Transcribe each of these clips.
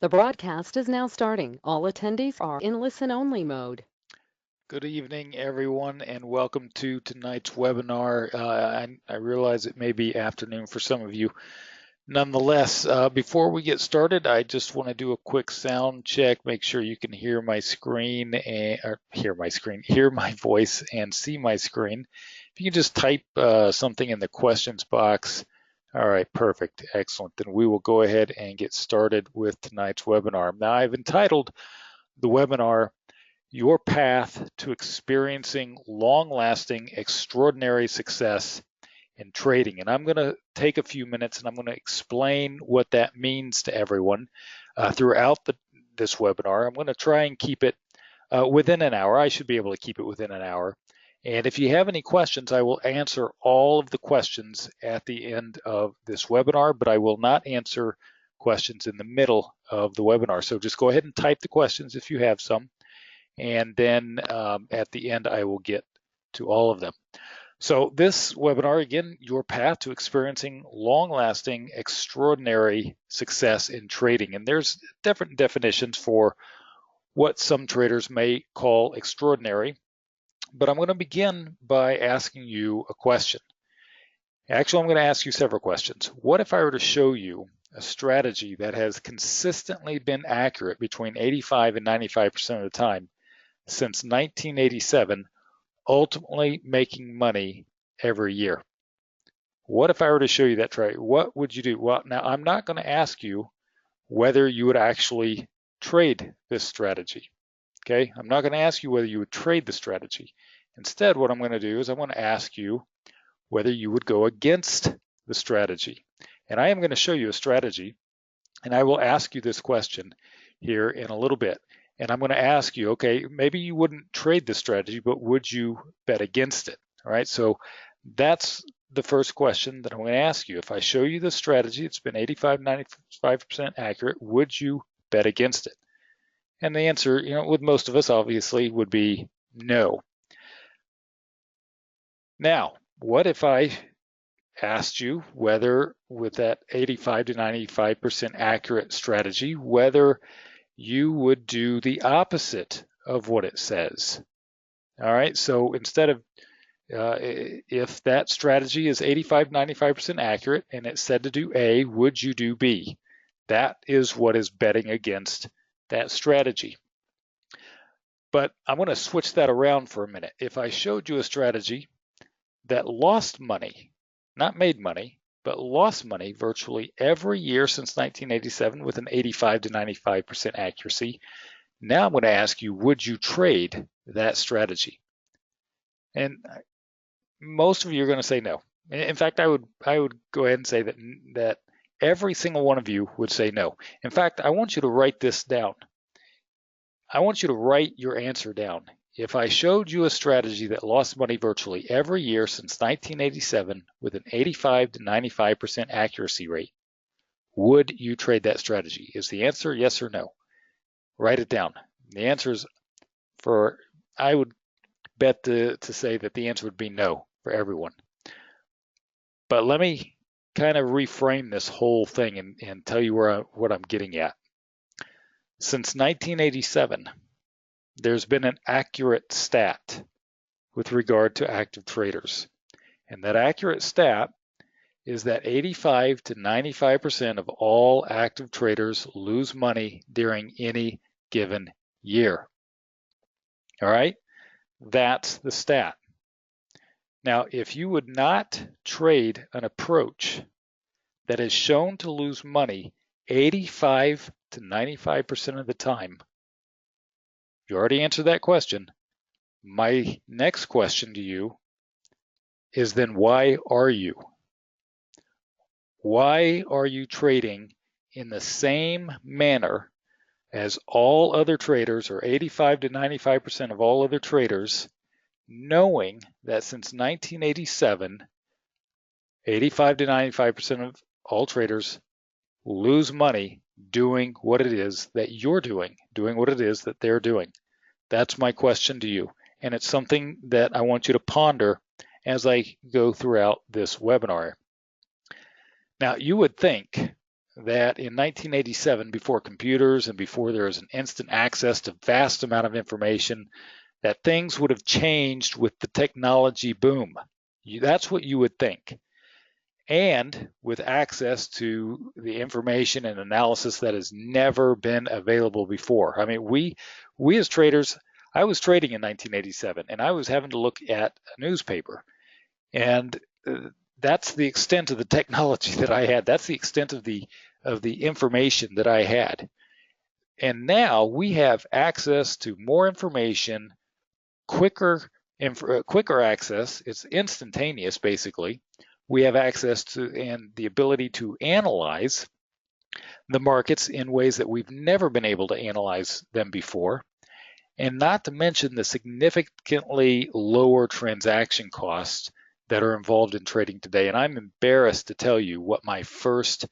The broadcast is now starting. All attendees are in listen-only mode. Good evening, everyone, and welcome to tonight's webinar. I realize it may be afternoon for some of you. Nonetheless, before we get started, I just want to do a quick sound check, make sure you can hear my screen or hear my voice and see my screen. If you can just type something in the questions box. All right, perfect, excellent. Then we will go ahead and get started with tonight's webinar. Now, I've entitled the webinar Your Path to Experiencing Long-Lasting Extraordinary Success in Trading. And I'm going to take a few minutes and I'm going to explain what that means to everyone throughout this webinar. I'm going to try and keep it within an hour. I should be able to keep it within an hour. And if you have any questions, I will answer all of the questions at the end of this webinar, but I will not answer questions in the middle of the webinar. So just go ahead and type the questions if you have some. And then at the end, I will get to all of them. So this webinar, again, your path to experiencing long-lasting, extraordinary success in trading. And there's different definitions for what some traders may call extraordinary. But I'm going to begin by asking you a question. Actually, I'm going to ask you several questions. What if I were to show you a strategy that has consistently been accurate between 85 and 95% of the time since 1987, ultimately making money every year? What if I were to show you that trade? What would you do? Well, now I'm not going to ask you whether you would actually trade this strategy. Okay, I'm not going to ask you whether you would trade the strategy. Instead, what I'm going to do is I'm going to ask you whether you would go against the strategy. And I am going to show you a strategy, and I will ask you this question here in a little bit. And I'm going to ask you, okay, maybe you wouldn't trade this strategy, but would you bet against it? All right, so that's the first question that I'm going to ask you. If I show you the strategy, it's been 85, 95% accurate, would you bet against it? And the answer, with most of us obviously would be no. Now, what if I asked you whether with that 85 to 95% accurate strategy, whether you would do the opposite of what it says? All right, so instead of, if that strategy is 85, 95% accurate and it said to do A, would you do B? That is what is betting against that strategy. But I'm going to switch that around for a minute. If I showed you a strategy that lost money, not made money, but lost money virtually every year since 1987 with an 85 to 95% accuracy, now I'm going to ask you, would you trade that strategy? And most of you are going to say no. In fact, I would go ahead and say that every single one of you would say no. In fact, I want you to write this down. I want you to write your answer down. If I showed you a strategy that lost money virtually every year since 1987 with an 85 to 95% accuracy rate, would you trade that strategy? Is the answer yes or no? Write it down. The answer is, I would bet to say that the answer would be no for everyone. But let me kind of reframe this whole thing and tell you what I'm getting at. Since 1987, there's been an accurate stat with regard to active traders. And that accurate stat is that 85 to 95% of all active traders lose money during any given year. All right, that's the stat. Now, if you would not trade an approach that is shown to lose money 85 to 95% of the time, you already answered that question. My next question to you is then why are you? Why are you trading in the same manner as all other traders, or 85 to 95% of all other traders, knowing that since 1987, 85 to 95% of all traders lose money doing what it is that you're doing what it is that they're doing? That's my question to you. And it's something that I want you to ponder as I go throughout this webinar. Now, you would think that in 1987, before computers and before there was an instant access to vast amount of information, that things would have changed with the technology boom. That's what you would think. And with access to the information and analysis that has never been available before. I mean, we as traders, I was trading in 1987 and I was having to look at a newspaper. And that's the extent of the technology that I had. That's the extent of the information that I had. And now we have access to more information, quicker quicker access. It's instantaneous, basically. We have access to and the ability to analyze the markets in ways that we've never been able to analyze them before, and not to mention the significantly lower transaction costs that are involved in trading today. And I'm embarrassed to tell you what my first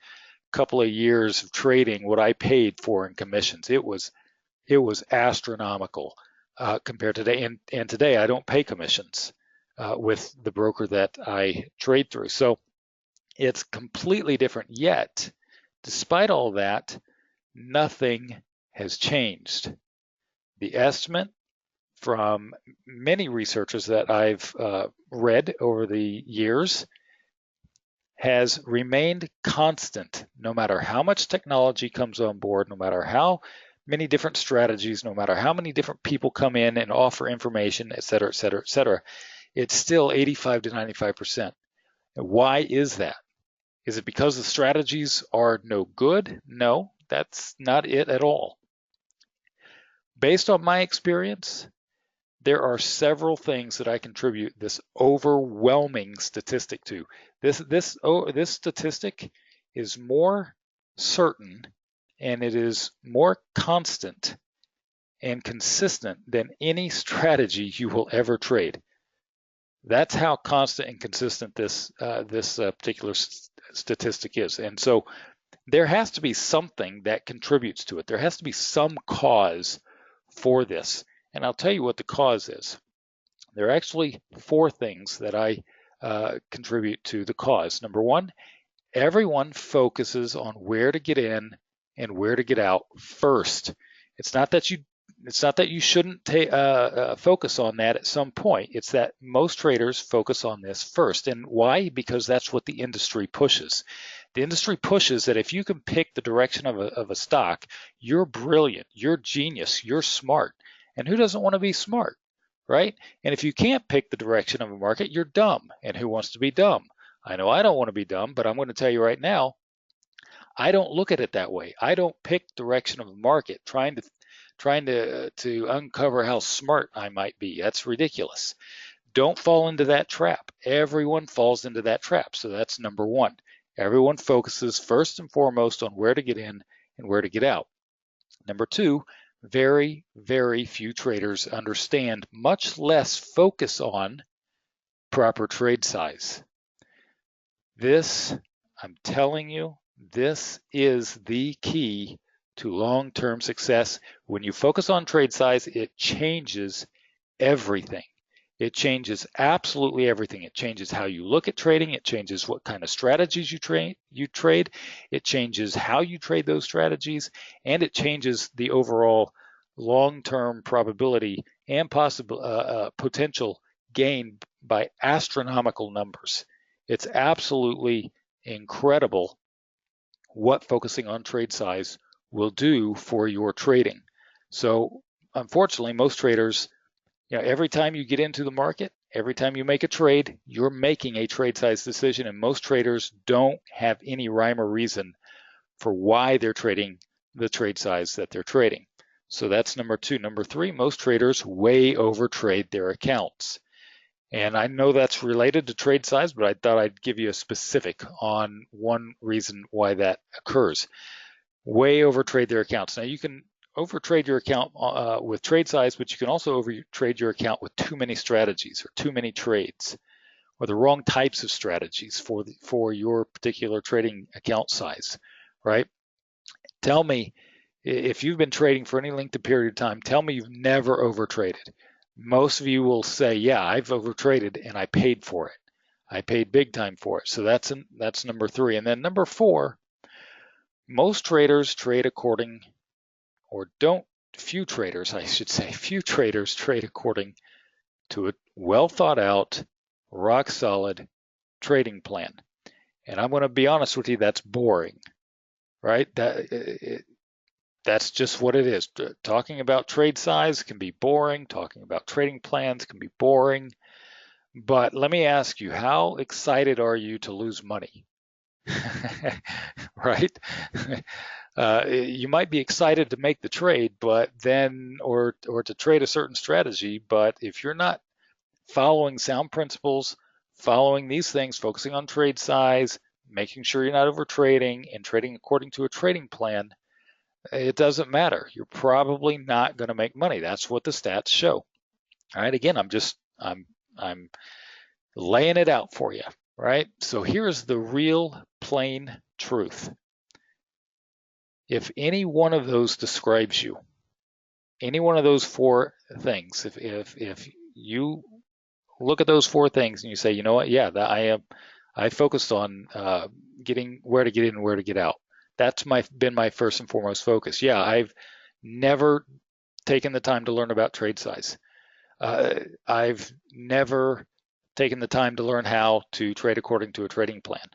couple of years of trading, what I paid for in commissions. It was astronomical compared to today. And today I don't pay commissions with the broker that I trade through. So it's completely different. Yet, despite all that, nothing has changed. The estimate from many researchers that I've read over the years has remained constant no matter how much technology comes on board, no matter how many different strategies, no matter how many different people come in and offer information, et cetera, et cetera, et cetera. It's still 85 to 95%. And why is that? Is it because the strategies are no good? No, that's not it at all. Based on my experience, there are several things that I contribute this overwhelming statistic to. This statistic is more certain and it is more constant and consistent than any strategy you will ever trade. That's how constant and consistent this particular statistic is. And so there has to be something that contributes to it. There has to be some cause for this. And I'll tell you what the cause is. There are actually four things that I contribute to the cause. Number one, everyone focuses on where to get in and where to get out first. It's not that you shouldn't focus on that at some point. It's that most traders focus on this first. And why? Because that's what the industry pushes. The industry pushes that if you can pick the direction of a stock, you're brilliant, you're genius, you're smart. And who doesn't want to be smart, right? And if you can't pick the direction of a market, you're dumb. And who wants to be dumb? I know I don't want to be dumb, but I'm going to tell you right now, I don't look at it that way. I don't pick direction of a market trying to uncover how smart I might be. That's ridiculous. Don't fall into that trap. Everyone falls into that trap. So that's number one. Everyone focuses first and foremost on where to get in and where to get out. Number two, very, very few traders understand, much less focus on proper trade size. This, I'm telling you, this is the key to long-term success. When you focus on trade size, it changes everything. It changes absolutely everything. It changes how you look at trading. It changes what kind of strategies you trade. It changes how you trade those strategies, and it changes the overall long-term probability and possible potential gain by astronomical numbers. It's absolutely incredible what focusing on trade size will do for your trading. So unfortunately, most traders, every time you get into the market, every time you make a trade, you're making a trade size decision, and most traders don't have any rhyme or reason for why they're trading the trade size that they're trading. So that's number two. Number three, most traders way overtrade their accounts. And I know that's related to trade size, but I thought I'd give you a specific on one reason why that occurs. Way overtrade their accounts. Now you can overtrade your account with trade size, but you can also overtrade your account with too many strategies or too many trades or the wrong types of strategies for your particular trading account size, right? Tell me, if you've been trading for any length of period of time, tell me you've never overtraded. Most of you will say, yeah, I've overtraded and I paid for it. I paid big time for it. So that's number three. And then number four, Most traders trade according, or don't, few traders, I should say, few traders trade according to a well thought out, rock solid trading plan. And I'm going to be honest with you, that's boring, right? That's just what it is. Talking about trade size can be boring. Talking about trading plans can be boring. But let me ask you, how excited are you to lose money? Right? You might be excited to make the trade, but then, or to trade a certain strategy, but if you're not following sound principles, following these things, focusing on trade size, making sure you're not over trading and trading according to a trading plan, it doesn't matter. You're probably not going to make money. That's what the stats show. All right. Again, I'm laying it out for you. Right. So here's the real plain truth. If any one of those describes you, any one of those four things, if you look at those four things and you say, you know what, yeah, I focused on getting where to get in and where to get out. That's been my first and foremost focus. Yeah, I've never taken the time to learn about trade size. I've never taken the time to learn how to trade according to a trading plan.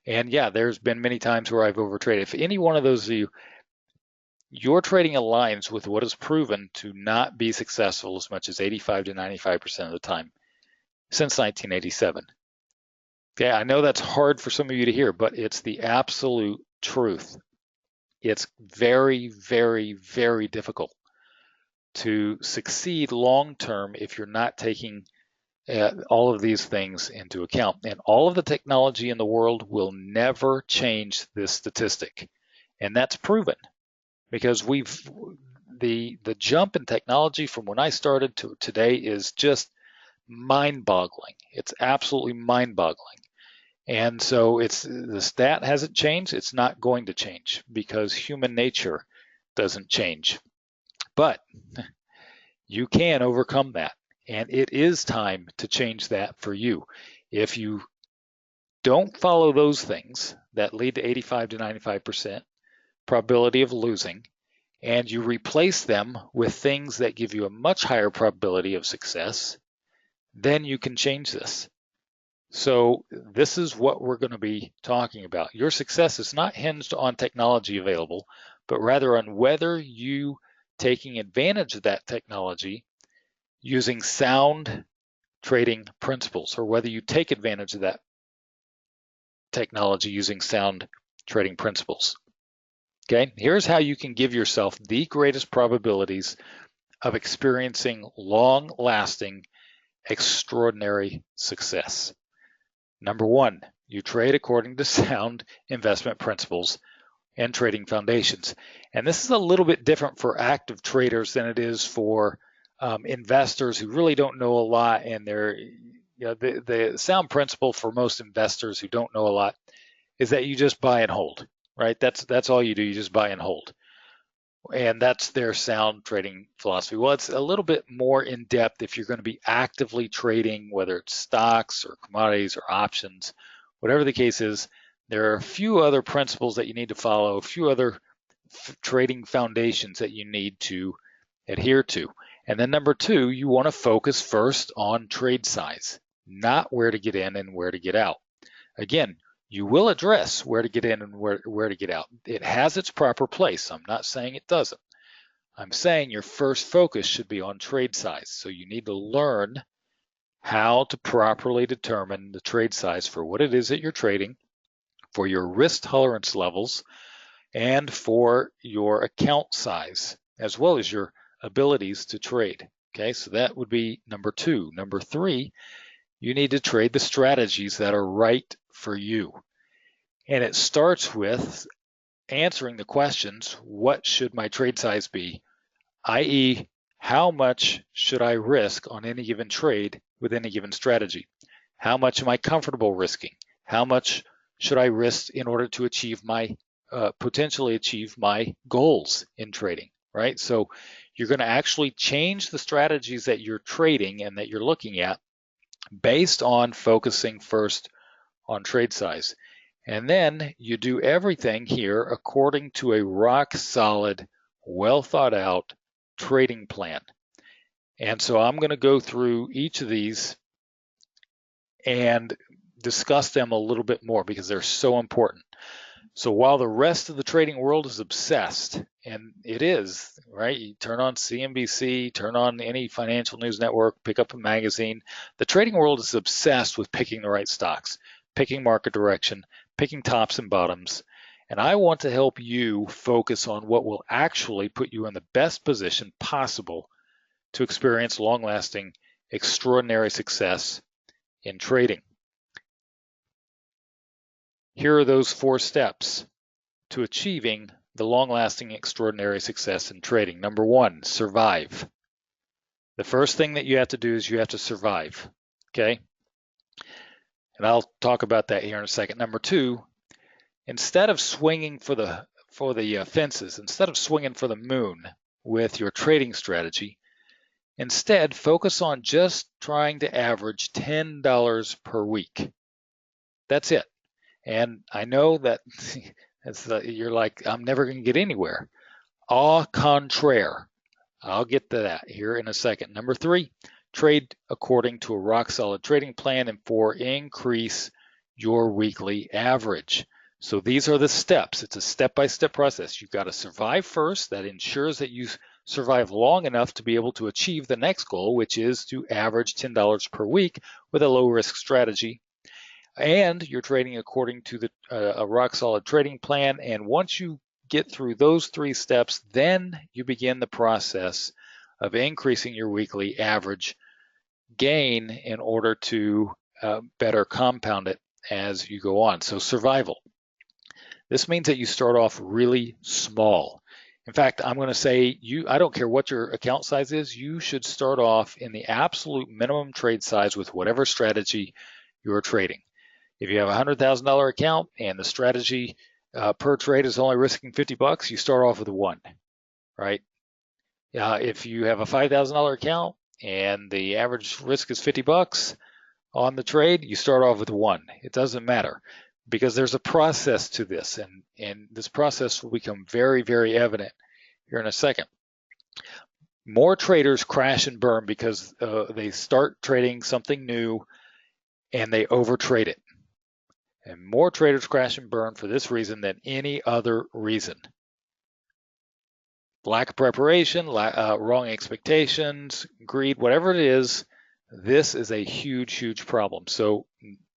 And yeah, there's been many times where I've overtraded. If any one of those of you, your trading aligns with what is proven to not be successful as much as 85 to 95% of the time since 1987. Okay, I know that's hard for some of you to hear, but it's the absolute truth. It's very, very, very difficult to succeed long term if you're not taking all of these things into account. And all of the technology in the world will never change this statistic. And that's proven because the jump in technology from when I started to today is just mind-boggling. It's absolutely mind-boggling. And so the stat hasn't changed. It's not going to change because human nature doesn't change. But you can overcome that. And it is time to change that for you. If you don't follow those things that lead to 85 to 95% probability of losing, and you replace them with things that give you a much higher probability of success, then you can change this. So this is what we're going to be talking about. Your success is not hinged on technology available, but rather on whether you taking advantage of that technology using sound trading principles, or whether you take advantage of that technology using sound trading principles. Okay, here's how you can give yourself the greatest probabilities of experiencing long-lasting, extraordinary success. Number one, you trade according to sound investment principles and trading foundations. And this is a little bit different for active traders than it is for investors who really don't know a lot. And the sound principle for most investors who don't know a lot is that you just buy and hold, right? That's all you do. You just buy and hold. And that's their sound trading philosophy. Well, it's a little bit more in depth if you're going to be actively trading, whether it's stocks or commodities or options, whatever the case is. There are a few other principles that you need to follow, a few other trading foundations that you need to adhere to. And then number two, you want to focus first on trade size, not where to get in and where to get out. Again, you will address where to get in and where to get out. It has its proper place. I'm not saying it doesn't. I'm saying your first focus should be on trade size. So you need to learn how to properly determine the trade size for what it is that you're trading, for your risk tolerance levels, and for your account size, as well as your abilities to trade. Okay, so that would be number two. Number three, you need to trade the strategies that are right for you. And it starts with answering the questions, what should my trade size be? i.e., how much should I risk on any given trade with any given strategy? How much am I comfortable risking? How much should I risk in order to achieve my potentially achieve my goals in trading, right? So you're going to actually change the strategies that you're trading and that you're looking at based on focusing first on trade size. And then you do everything here according to a rock solid, well thought out trading plan. And so I'm going to go through each of these and discuss them a little bit more because they're so important. So while the rest of the trading world is obsessed, and it is, right? You turn on CNBC, turn on any financial news network, pick up a magazine, the trading world is obsessed with picking the right stocks, picking market direction, picking tops and bottoms. And I want to help you focus on what will actually put you in the best position possible to experience long-lasting, extraordinary success in trading. Here are those 4 steps to achieving the long-lasting, extraordinary success in trading. Number 1, survive. The first thing that you have to do is you have to survive, okay? And I'll talk about that here in a second. Number 2, instead of swinging for the fences, instead of swinging for the moon with your trading strategy, instead focus on just trying to average $10 per week. That's it. And I know that you're like, I'm never going to get anywhere. Au contraire. I'll get to that here in a second. Number 3, trade according to a rock solid trading plan. And 4, increase your weekly average. So these are the steps. It's a step-by-step process. You've got to survive first. That ensures that you survive long enough to be able to achieve the next goal, which is to average $10 per week with a low-risk strategy. And you're trading according to a rock-solid trading plan. And once you get through those 3 steps, then you begin the process of increasing your weekly average gain in order to better compound it as you go on. So survival. This means that you start off really small. In fact, I'm going to say I don't care what your account size is, you should start off in the absolute minimum trade size with whatever strategy you're trading. If you have a $100,000 account and the strategy per trade is only risking $50, you start off with a 1, right? If you have a $5,000 account and the average risk is $50 on the trade, you start off with a 1. It doesn't matter because there's a process to this, and this process will become very, very evident here in a second. More traders crash and burn because they start trading something new and they overtrade it. And more traders crash and burn for this reason than any other reason. Lack of preparation, wrong expectations, greed, whatever it is, this is a huge, huge problem. So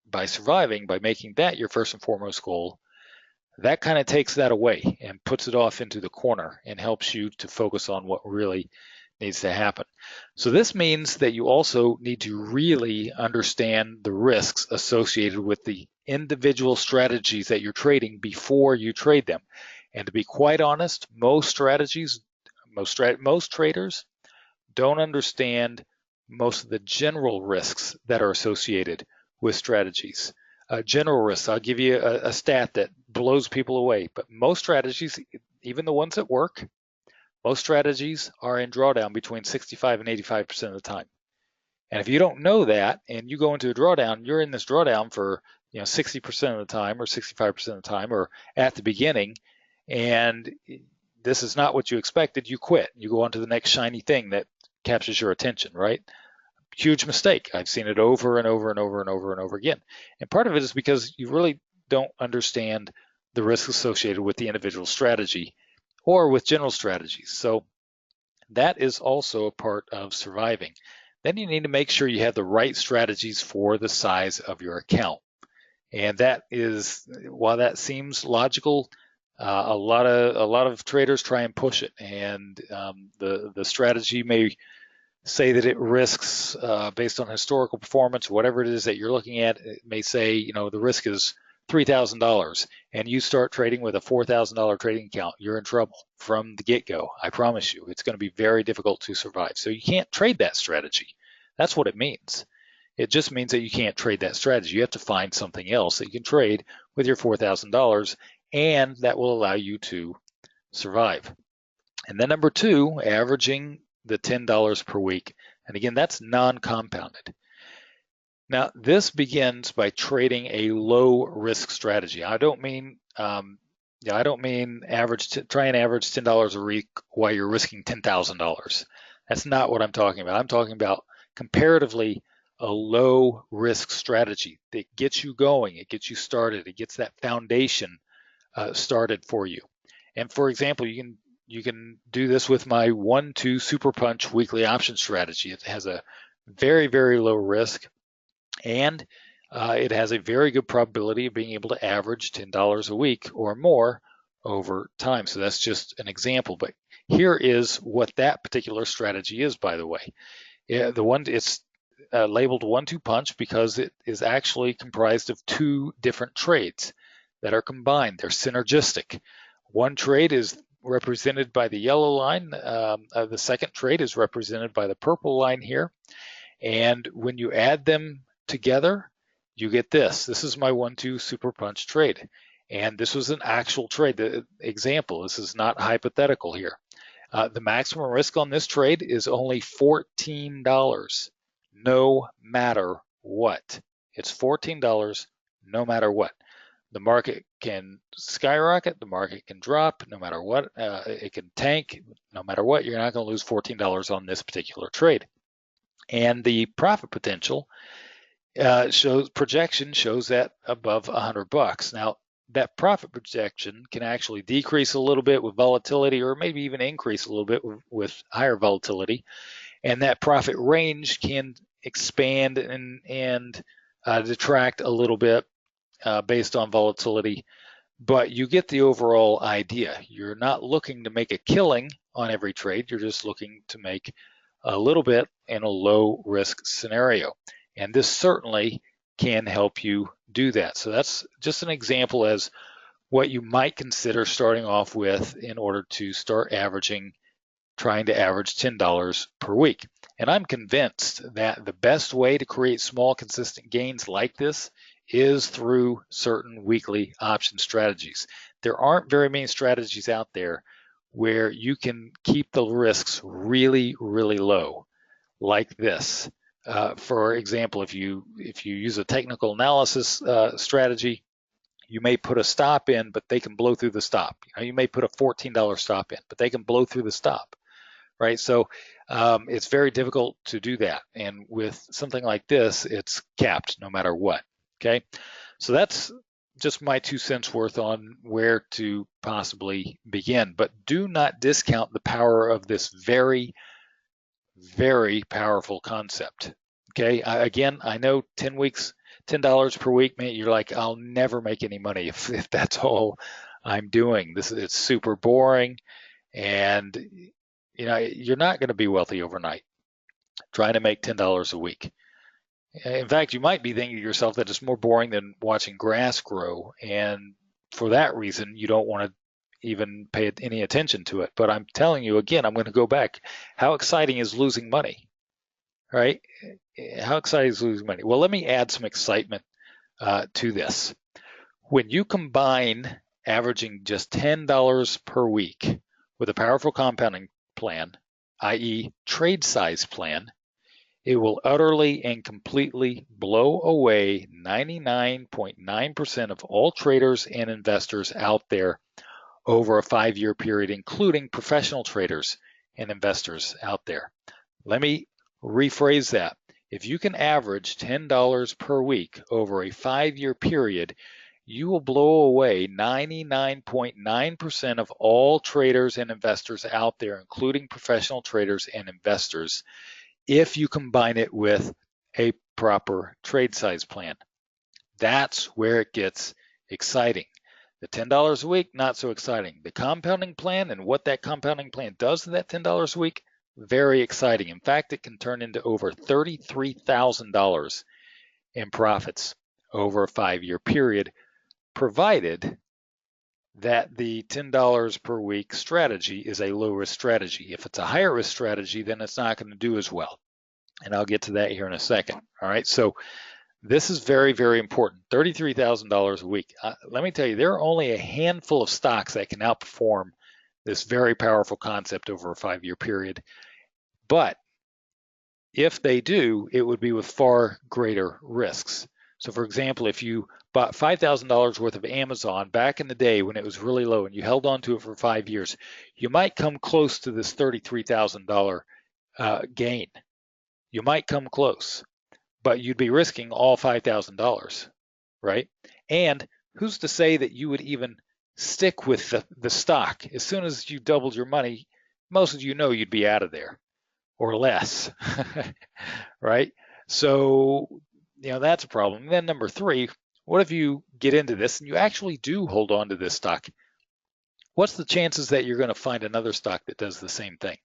by surviving, by making that your first and foremost goal, that kind of takes that away and puts it off into the corner and helps you to focus on what really needs to happen. So this means that you also need to really understand the risks associated with the individual strategies that you're trading before you trade them. And to be quite honest, most traders don't understand most of the general risks that are associated with strategies. General risks, I'll give you a stat that blows people away, but most strategies, even the ones that work, most strategies are in drawdown between 65 and 85% of the time. And if you don't know that and you go into a drawdown, you're in this drawdown for 60% of the time or 65% of the time or at the beginning, and this is not what you expected, you quit. You go on to the next shiny thing that captures your attention, right? Huge mistake. I've seen it over and over and over and over and over again. And part of it is because you really don't understand the risks associated with the individual strategy or with general strategies. So that is also a part of surviving. Then you need to make sure you have the right strategies for the size of your account. And that is, while that seems logical, a lot of traders try and push it. And the strategy may say that it risks, based on historical performance, whatever it is that you're looking at, it may say, the risk is $3,000 and you start trading with a $4,000 trading account, you're in trouble from the get-go. I promise you, it's going to be very difficult to survive. So you can't trade that strategy. That's what it means. It just means that you can't trade that strategy. You have to find something else that you can trade with your $4,000, and that will allow you to survive. And then number 2, averaging the $10 per week. And again, that's non-compounded. Now, this begins by trading a low risk strategy. I don't mean, I don't mean try and average $10 a week while you're risking $10,000. That's not what I'm talking about. I'm talking about comparatively a low risk strategy that gets you going, it gets you started, it gets that foundation started for you. And for example, you can do this with my 1-2 Super Punch weekly option strategy. It has a very low risk, and it has a very good probability of being able to average $10 a week or more over time. So that's just an example. But here is what that particular strategy is, by the way. Yeah, it's labeled 1-2 punch because it is actually comprised of two different trades that are combined. They're synergistic. One trade is represented by the yellow line. The second trade is represented by the purple line here. And when you add them together, you get this. This is my 1-2 Super Punch trade. And this was an actual trade. The example, this is not hypothetical here. The maximum risk on this trade is only $14, no matter what. It's $14 no matter what. The market can skyrocket, the market can drop, no matter what. It can tank, no matter what. You're not going to lose $14 on this particular trade. And the profit potential projection shows that above $100. Now, that profit projection can actually decrease a little bit with volatility, or maybe even increase a little bit with higher volatility. And that profit range can expand and detract a little bit based on volatility. But you get the overall idea. You're not looking to make a killing on every trade. You're just looking to make a little bit in a low risk scenario. And this certainly can help you do that. So that's just an example as what you might consider starting off with in order to start trying to average $10 per week. And I'm convinced that the best way to create small, consistent gains like this is through certain weekly option strategies. There aren't very many strategies out there where you can keep the risks really low like this. For example, if you use a technical analysis strategy, you may put a stop in, but they can blow through the stop. You may put a $14 stop in, but they can blow through the stop, right? So it's very difficult to do that. And with something like this, it's capped no matter what. Okay, so that's just my 2 cents worth on where to possibly begin. But do not discount the power of this very powerful concept. Okay, again, I know 10 weeks, $10 per week, man, you're like, I'll never make any money if that's all I'm doing. It's super boring, and you're not going to be wealthy overnight trying to make $10 a week. In fact, you might be thinking to yourself that it's more boring than watching grass grow, and for that reason, you don't want to even pay any attention to it. But I'm telling you again, I'm going to go back. How exciting is losing money, right? How exciting is losing money? Well, let me add some excitement to this. When you combine averaging just $10 per week with a powerful compounding plan, i.e. trade size plan, it will utterly and completely blow away 99.9% of all traders and investors out there over a 5-year period, including professional traders and investors out there. Let me rephrase that. If you can average $10 per week over a 5-year period, you will blow away 99.9% of all traders and investors out there, including professional traders and investors, if you combine it with a proper trade size plan. That's where it gets exciting. The $10 a week, not so exciting. The compounding plan and what that compounding plan does to that $10 a week, very exciting. In fact, it can turn into over $33,000 in profits over a 5-year period, provided that the $10 per week strategy is a low risk strategy. If it's a higher risk strategy, then it's not going to do as well. And I'll get to that here in a second. All right, so this is very important. $33,000 a week. Let me tell you, there are only a handful of stocks that can outperform this very powerful concept over a 5-year period. But If they do, it would be with far greater risks. So for example, if you bought $5,000 worth of Amazon back in the day when it was really low and you held on to it for 5 years, you might come close to this $33,000 gain. You might come close, but you'd be risking all $5,000, right? And who's to say that you would even stick with the stock? As soon as you doubled your money, most of you know you'd be out of there or less, right? So, that's a problem. And then number three, what if you get into this and you actually do hold on to this stock? What's the chances that you're going to find another stock that does the same thing?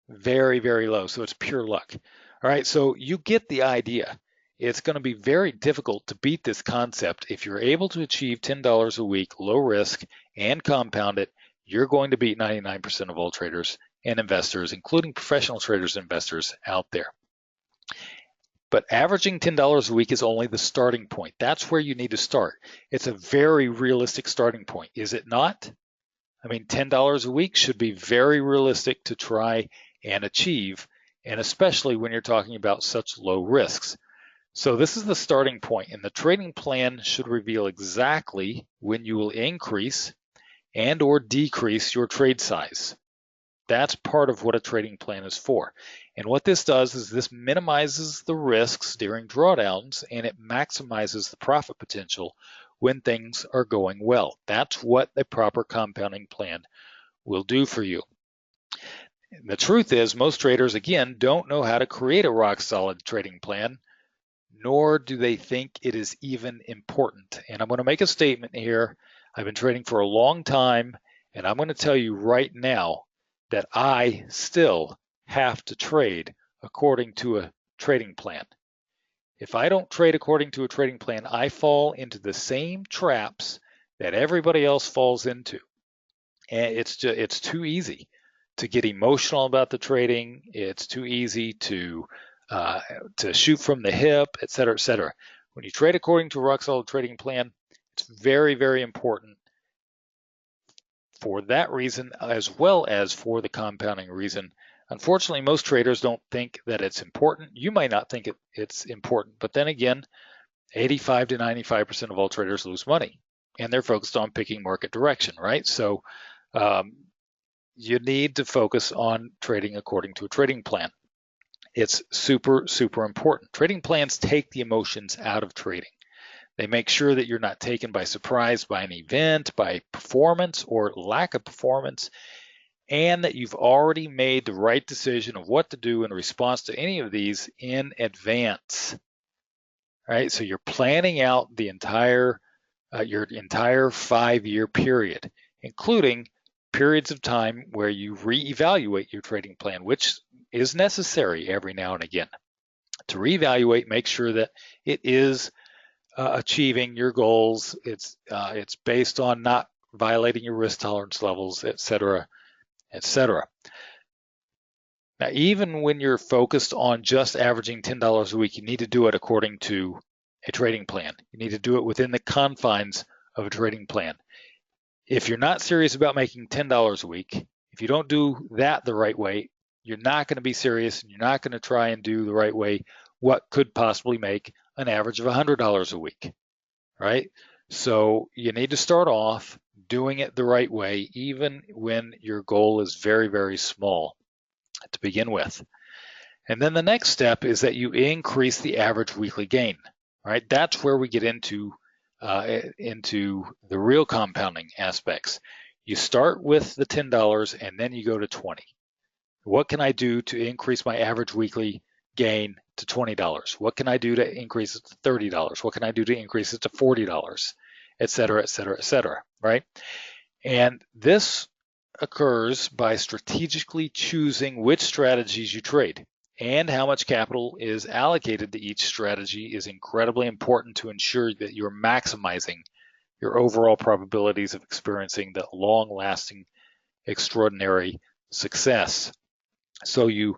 Very, very low. So it's pure luck. All right. So you get the idea. It's going to be very difficult to beat this concept. If you're able to achieve $10 a week, low risk, and compound it, you're going to beat 99% of all traders and investors, including professional traders and investors out there. But averaging $10 a week is only the starting point. That's where you need to start. It's a very realistic starting point, is it not? I mean, $10 a week should be very realistic to try and achieve, and especially when you're talking about such low risks. So this is the starting point, and the trading plan should reveal exactly when you will increase and or decrease your trade size. That's part of what a trading plan is for. And what this does is this minimizes the risks during drawdowns, and it maximizes the profit potential when things are going well. That's what a proper compounding plan will do for you. And the truth is, most traders, again, don't know how to create a rock solid trading plan, nor do they think it is even important. And I'm going to make a statement here. I've been trading for a long time, and I'm going to tell you right now that I still have to trade according to a trading plan. If I don't trade according to a trading plan, I fall into the same traps that everybody else falls into. And it's too easy to get emotional about the trading. It's too easy to shoot from the hip, et cetera, et cetera. When you trade according to a rock solid trading plan, it's very, very important for that reason, as well as for the compounding reason. Unfortunately, most traders don't think that it's important. You might not think it's important, but then again, 85 to 95% of all traders lose money, and they're focused on picking market direction, right? So you need to focus on trading according to a trading plan. It's super, super important. Trading plans take the emotions out of trading. They make sure that you're not taken by surprise by an event, by performance or lack of performance, and that you've already made the right decision of what to do in response to any of these in advance. All right, so you're planning out the your entire 5-year period, including periods of time where you reevaluate your trading plan, which is necessary every now and again. To reevaluate, make sure that it is achieving your goals. It's based on not violating your risk tolerance levels, et cetera, et cetera. Now, even when you're focused on just averaging $10 a week, you need to do it according to a trading plan. You need to do it within the confines of a trading plan. If you're not serious about making $10 a week, if you don't do that the right way, you're not going to be serious, and you're not going to try and do the right way what could possibly make an average of $100 a week, right? So you need to start off doing it the right way, even when your goal is very, very small to begin with. And then the next step is that you increase the average weekly gain, right? That's where we get into the real compounding aspects. You start with the $10 and then you go to 20. What can I do to increase my average weekly gain to $20? What can I do to increase it to $30? What can I do to increase it to $40? Et cetera, et cetera, et cetera, right? And this occurs by strategically choosing which strategies you trade, and how much capital is allocated to each strategy is incredibly important to ensure that you're maximizing your overall probabilities of experiencing the long-lasting, extraordinary success. So you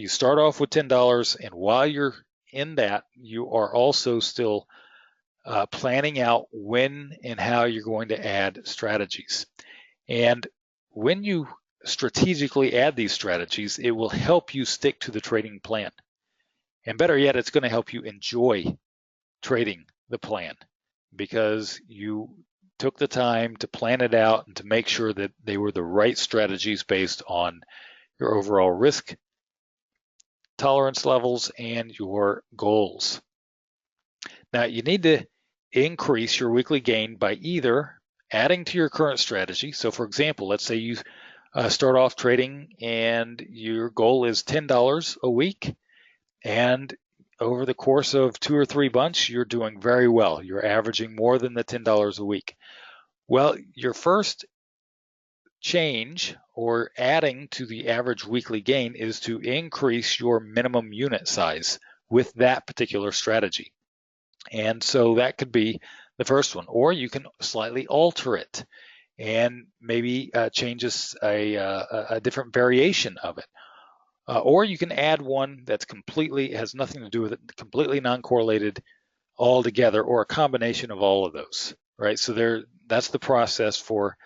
start off with $10, and while you're in that, you are also still planning out when and how you're going to add strategies. And when you strategically add these strategies, it will help you stick to the trading plan. And better yet, it's going to help you enjoy trading the plan because you took the time to plan it out and to make sure that they were the right strategies based on your overall risk tolerance levels and your goals. Now, you need to increase your weekly gain by either adding to your current strategy. So, for example, let's say you start off trading and your goal is $10 a week, and over the course of 2 or 3 months, you're doing very well. You're averaging more than the $10 a week. Well, your first change or adding to the average weekly gain is to increase your minimum unit size with that particular strategy. And so that could be the first one, or you can slightly alter it and maybe changes a different variation of it. Or you can add one that's completely has nothing to do with it, completely non-correlated altogether, or a combination of all of those, right? So that's the process for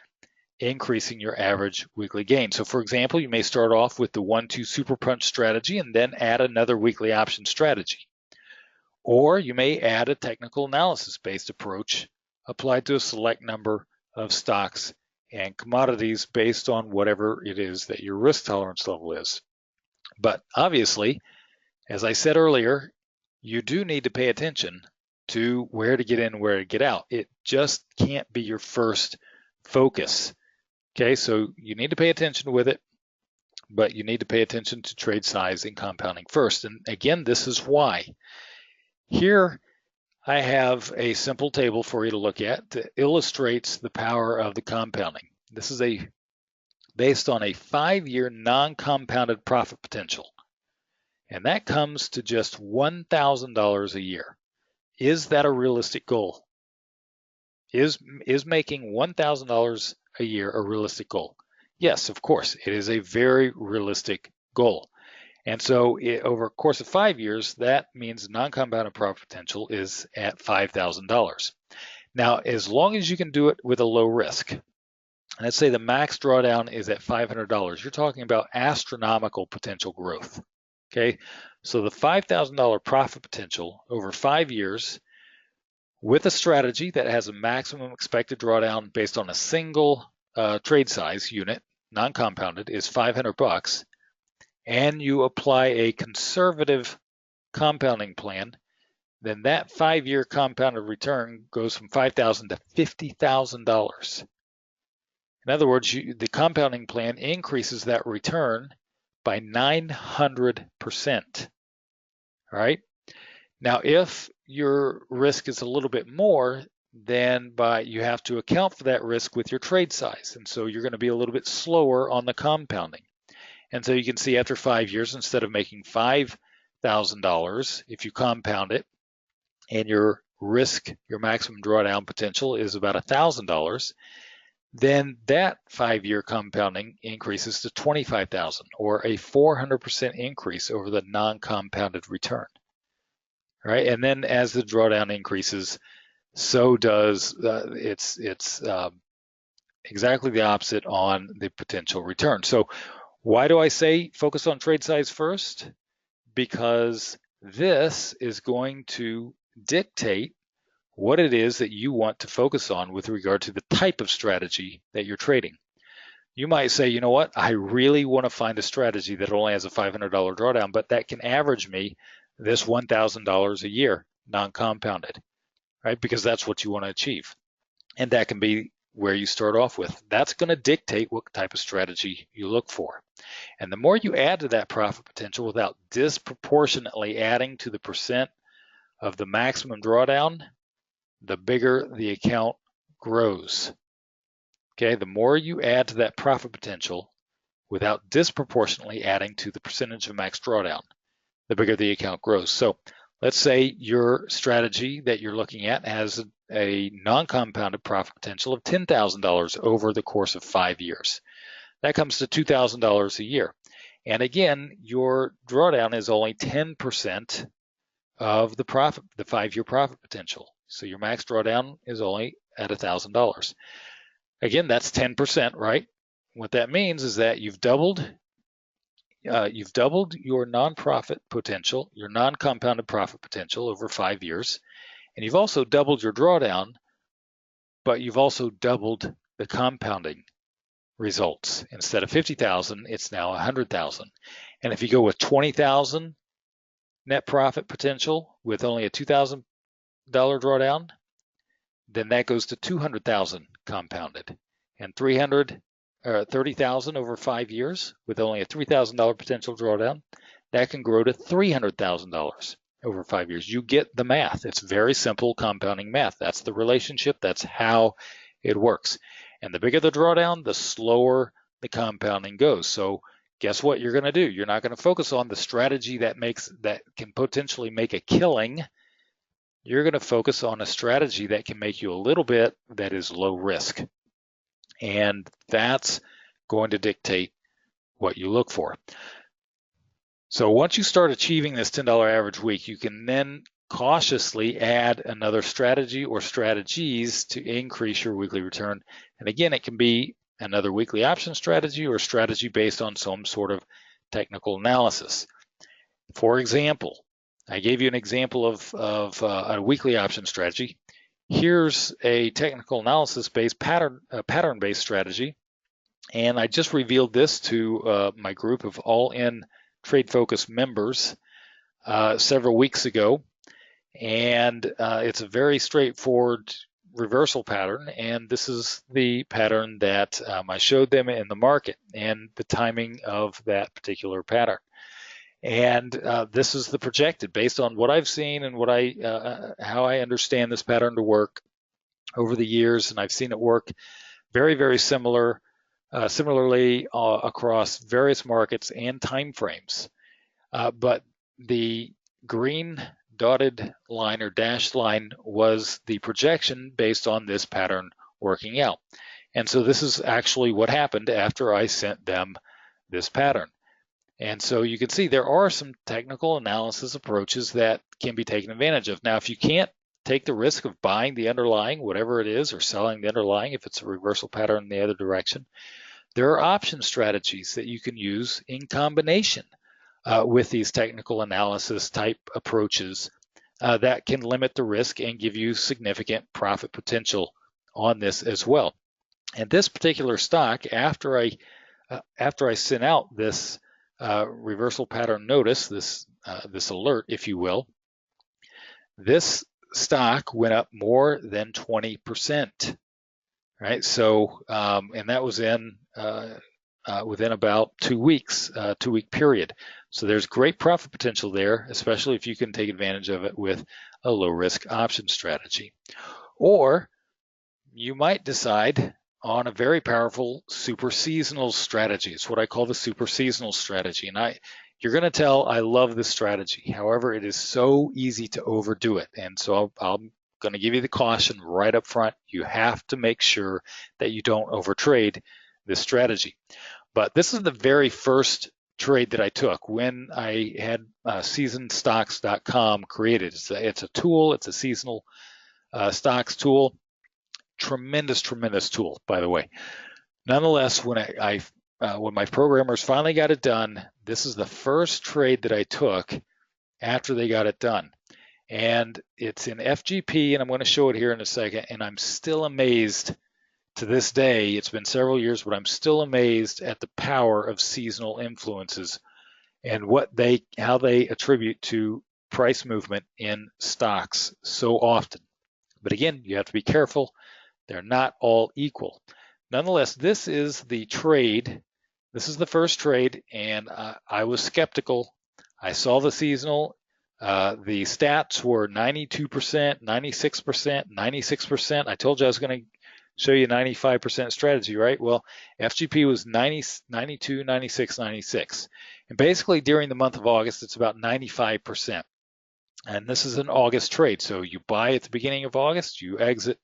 increasing your average weekly gain. So for example, you may start off with the 1-2 super punch strategy and then add another weekly option strategy. Or you may add a technical analysis based approach applied to a select number of stocks and commodities based on whatever it is that your risk tolerance level is. But obviously, as I said earlier, you do need to pay attention to where to get in, where to get out. It just can't be your first focus. Okay, so you need to pay attention with it, but you need to pay attention to trade size and compounding first. And again, this is why. Here I have a simple table for you to look at that illustrates the power of the compounding. This is based on a 5-year non-compounded profit potential. And that comes to just $1,000 a year. Is that a realistic goal? Is making $1,000 a year a realistic goal? Yes, of course, it is a very realistic goal. And so over a course of 5 years, that means non-compounded profit potential is at $5,000. Now, as long as you can do it with a low risk, let's say the max drawdown is at $500, you're talking about astronomical potential growth. Okay, so the $5,000 profit potential over 5 years with a strategy that has a maximum expected drawdown based on a single trade size unit, non-compounded, is $500, and you apply a conservative compounding plan, then that 5-year compounded return goes from $5,000 to $50,000. In other words, the compounding plan increases that return by 900%. All right. Now, if your risk is a little bit more, then you have to account for that risk with your trade size. And so you're going to be a little bit slower on the compounding. And so you can see after 5 years, instead of making $5,000, if you compound it and your risk, your maximum drawdown potential is about $1,000, then that 5-year compounding increases to $25,000, or a 400% increase over the non-compounded return. Right, and then as the drawdown increases, so does it's exactly the opposite on the potential return. So why do I say focus on trade size first? Because this is going to dictate what it is that you want to focus on with regard to the type of strategy that you're trading. You might say, you know what, I really want to find a strategy that only has a $500 drawdown, but that can average me this $1,000 a year, non-compounded, right? Because that's what you want to achieve. And that can be where you start off with. That's going to dictate what type of strategy you look for. And the more you add to that profit potential without disproportionately adding to the percent of the maximum drawdown, the bigger the account grows. Okay, the more you add to that profit potential without disproportionately adding to the percentage of max drawdown, the bigger the account grows. So let's say your strategy that you're looking at has a non-compounded profit potential of $10,000 over the course of 5 years. That comes to $2,000 a year. And again, your drawdown is only 10% of the profit, the 5-year profit potential. So your max drawdown is only at $1,000. Again, that's 10%, right? what that means is that you've doubled your nonprofit potential, your non-compounded profit potential over 5 years, and you've also doubled your drawdown, but you've also doubled the compounding results. Instead of 50,000, it's now 100,000. And if you go with 20,000 net profit potential with only a $2,000 drawdown, then that goes to 200,000 compounded, and 30,000 over 5 years with only a $3,000 potential drawdown, that can grow to $300,000 over 5 years. You get the math. It's very simple compounding math. That's the relationship. That's how it works. And the bigger the drawdown, the slower the compounding goes. So guess what you're going to do? You're not going to focus on the strategy that can potentially make a killing. You're going to focus on a strategy that can make you a little bit that is low risk. And that's going to dictate what you look for. So once you start achieving this $10 average week, you can then cautiously add another strategy or strategies to increase your weekly return. And again, it can be another weekly option strategy or strategy based on some sort of technical analysis. For example, I gave you an example of a weekly option strategy. Here's a technical analysis based pattern-based strategy. And I just revealed this to my group of all-in trade focus members several weeks ago. And it's a very straightforward reversal pattern. And this is the pattern that I showed them in the market and the timing of that particular pattern. And this is the projected based on what I've seen and what how I understand this pattern to work over the years. And I've seen it work very, very similarly across various markets and time frames. But the green dotted line or dashed line was the projection based on this pattern working out. And so this is actually what happened after I sent them this pattern. And so you can see there are some technical analysis approaches that can be taken advantage of. Now, if you can't take the risk of buying the underlying, whatever it is, or selling the underlying, if it's a reversal pattern in the other direction, there are option strategies that you can use in combination with these technical analysis type approaches that can limit the risk and give you significant profit potential on this as well. And this particular stock, after I sent out this reversal pattern notice, this alert, if you will, this stock went up more than 20%, right? So, and that was within about 2 weeks, 2-week period. So there's great profit potential there, especially if you can take advantage of it with a low risk option strategy. Or you might decide on a very powerful super seasonal strategy. It's what I call the super seasonal strategy. And you're going to tell I love this strategy. However, it is so easy to overdo it. And so I'm going to give you the caution right up front. You have to make sure that you don't overtrade this strategy. But this is the very first trade that I took when I had seasonedstocks.com created. It's a tool. It's a seasonal stocks tool. Tremendous tool, by the way. Nonetheless, when when my programmers finally got it done, this is the first trade that I took after they got it done. And it's in FGP, and I'm going to show it here in a second. And I'm still amazed to this day. It's been several years, but I'm still amazed at the power of seasonal influences and how they attribute to price movement in stocks so often. But again, you have to be careful. They're not all equal. Nonetheless, this is the trade. This is the first trade, and I was skeptical. I saw the seasonal. The stats were 92%, 96%, 96%. I told you I was going to show you 95% strategy, right? Well, FGP was 90, 92, 96, 96. And basically during the month of August, it's about 95%. And this is an August trade. So you buy at the beginning of August, you exit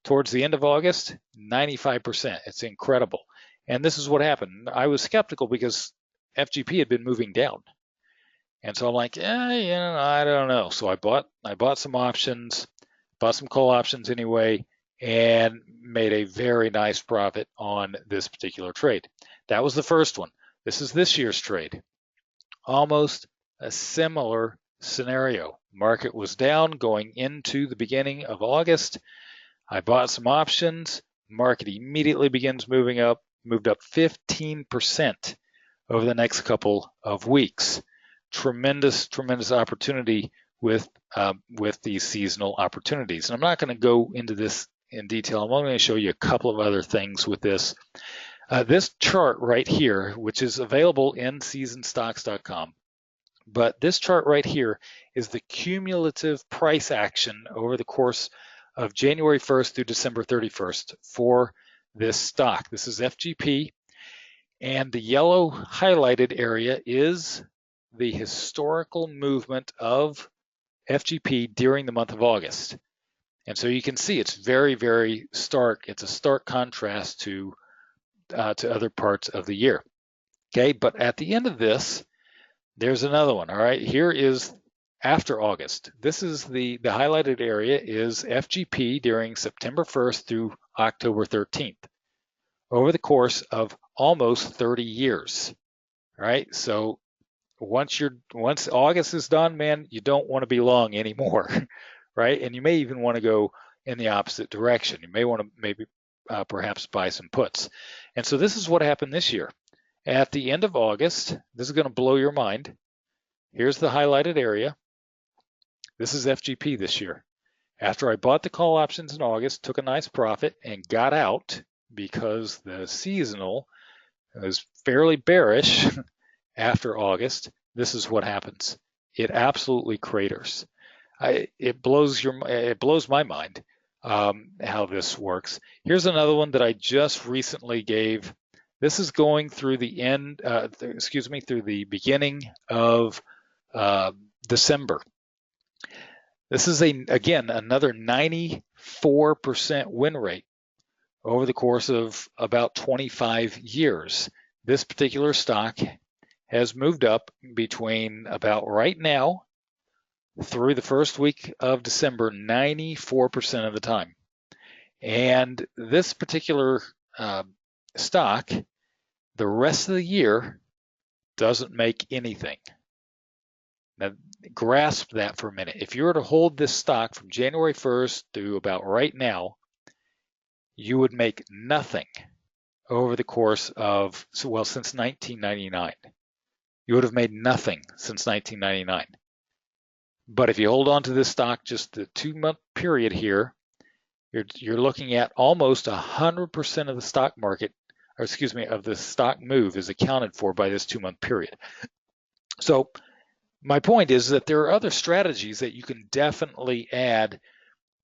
towards the end of August, 95%. It's incredible. And this is what happened. I was skeptical because FGP had been moving down. And so I'm like, I don't know. So I bought some options, bought some call options anyway, and made a very nice profit on this particular trade. That was the first one. This is this year's trade. Almost a similar scenario. Market was down going into the beginning of August. I bought some options. Market immediately begins moving up, moved up 15% over the next couple of weeks. Tremendous, tremendous opportunity with these seasonal opportunities. And I'm not going to go into this in detail. I'm only going to show you a couple of other things with this. This chart right here, which is available in seasonstocks.com, but this chart right here is the cumulative price action over the course of January 1st through December 31st for this stock. This is FGP, and the yellow highlighted area is the historical movement of FGP during the month of August. And so you can see it's very, very stark. It's a stark contrast to other parts of the year. Okay, but at the end of this, there's another one. All right, here is after August. This is the highlighted area is FGP during September 1st through October 13th over the course of almost 30 years. All right, so once August is done, man, you don't want to be long anymore, right? And you may even want to go in the opposite direction. You may want to maybe perhaps buy some puts. And so this is what happened this year. At the end of August, this is going to blow your mind. Here's the highlighted area. This is FGP this year. After I bought the call options in August, took a nice profit and got out because the seasonal was fairly bearish after August, this is what happens. It absolutely craters. It blows my mind how this works. Here's another one that I just recently gave. This is going through the through the beginning of December. This is again another 94% win rate over the course of about 25 years. This particular stock has moved up between about right now through the first week of December 94% of the time. And this particular stock, the rest of the year, doesn't make anything. Now, grasp that for a minute. If you were to hold this stock from January 1st to about right now, you would make nothing over the course of, well, since 1999. You would have made nothing since 1999. But if you hold on to this stock just the 2-month period here, you're looking at almost 100% of the stock market, or excuse me, of the stock move is accounted for by this 2-month period. So my point is that there are other strategies that you can definitely add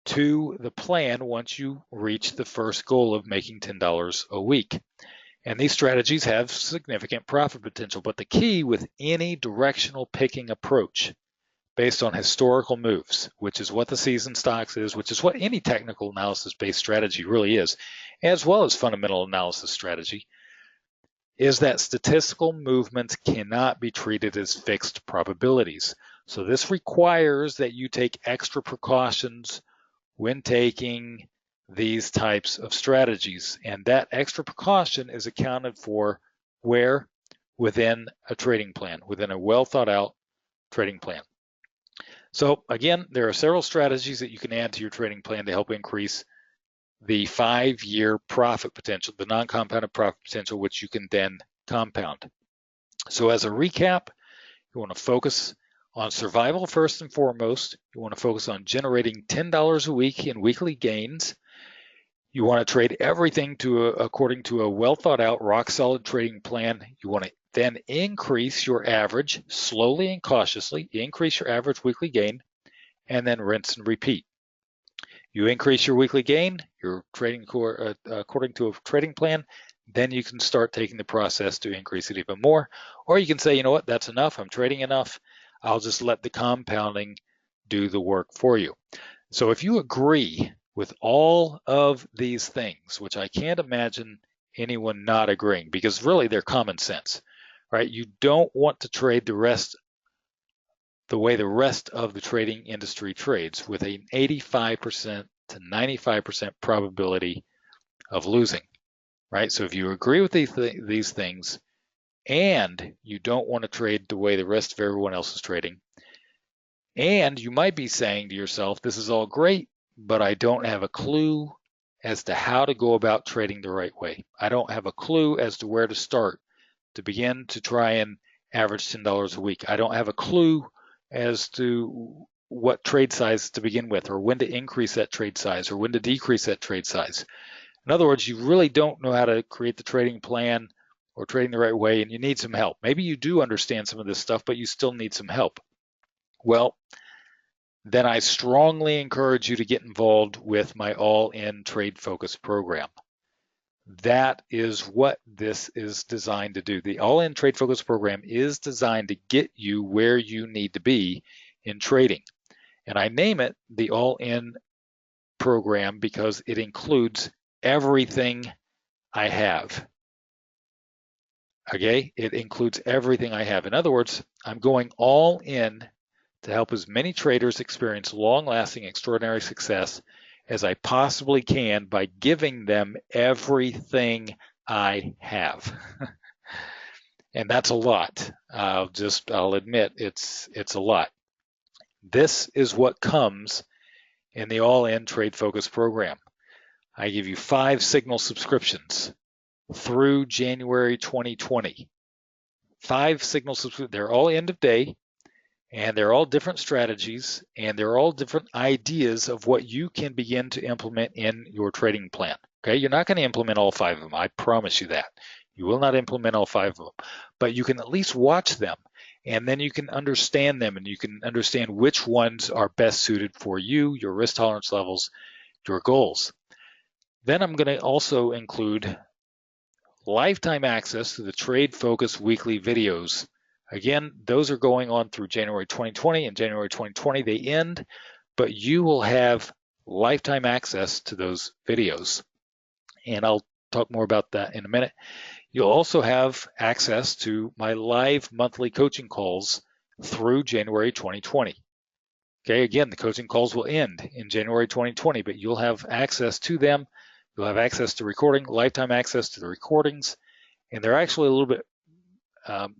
to the plan once you reach the first goal of making $10 a week. And these strategies have significant profit potential, but the key with any directional picking approach based on historical moves, which is what the season stocks is, which is what any technical analysis based strategy really is, as well as fundamental analysis strategy, is that statistical movements cannot be treated as fixed probabilities. So this requires that you take extra precautions when taking these types of strategies. And that extra precaution is accounted for where? Within a trading plan, within a well thought out trading plan. So again, there are several strategies that you can add to your trading plan to help increase the 5-year profit potential, the non-compounded profit potential, which you can then compound. So as a recap, you want to focus on survival first and foremost. You want to focus on generating $10 a week in weekly gains. You want to trade everything according to a well thought out, rock solid trading plan. You want to then increase your average slowly and cautiously, increase your average weekly gain, and then rinse and repeat. You increase your weekly gain, you're trading according to a trading plan, then you can start taking the process to increase it even more. Or you can say, you know what, that's enough, I'm trading enough, I'll just let the compounding do the work for you. So if you agree with all of these things, which I can't imagine anyone not agreeing, because really they're common sense, right? You don't want to trade the way the rest of the trading industry trades with an 85% to 95% probability of losing, right? So if you agree with these things and you don't want to trade the way the rest of everyone else is trading, and you might be saying to yourself, this is all great, but I don't have a clue as to how to go about trading the right way. I don't have a clue as to where to start to begin to try and average $10 a week. I don't have a clue as to what trade size to begin with, or when to increase that trade size, or when to decrease that trade size. In other words, you really don't know how to create the trading plan or trading the right way, and you need some help. Maybe you do understand some of this stuff, but you still need some help. Well, then I strongly encourage you to get involved with my all-in trade focus program. That is what this is designed to do. The all-in trade focus program is designed to get you where you need to be in trading. And I name it the all-in program because it includes everything I have. Okay, it includes everything I have. In other words, I'm going all in to help as many traders experience long-lasting, extraordinary success as I possibly can by giving them everything I have. And that's a lot. I'll admit it's a lot. This is what comes in the all-in trade focus program. I give you 5 signal subscriptions through January 2020. 5 signal subscriptions. They're all end of day, and they're all different strategies, and they're all different ideas of what you can begin to implement in your trading plan. Okay, you're not going to implement all 5 of them. I promise you that. You will not implement all 5 of them, but you can at least watch them, and then you can understand them, and you can understand which ones are best suited for you, your risk tolerance levels, your goals. Then I'm going to also include lifetime access to the Trade Focus weekly videos. Again, those are going on through January 2020, and January 2020 they end, but you will have lifetime access to those videos. And I'll talk more about that in a minute. You'll also have access to my live monthly coaching calls through January 2020. Okay, again, the coaching calls will end in January 2020, but you'll have access to them. You'll have access to lifetime access to the recordings, and they're actually a little bit,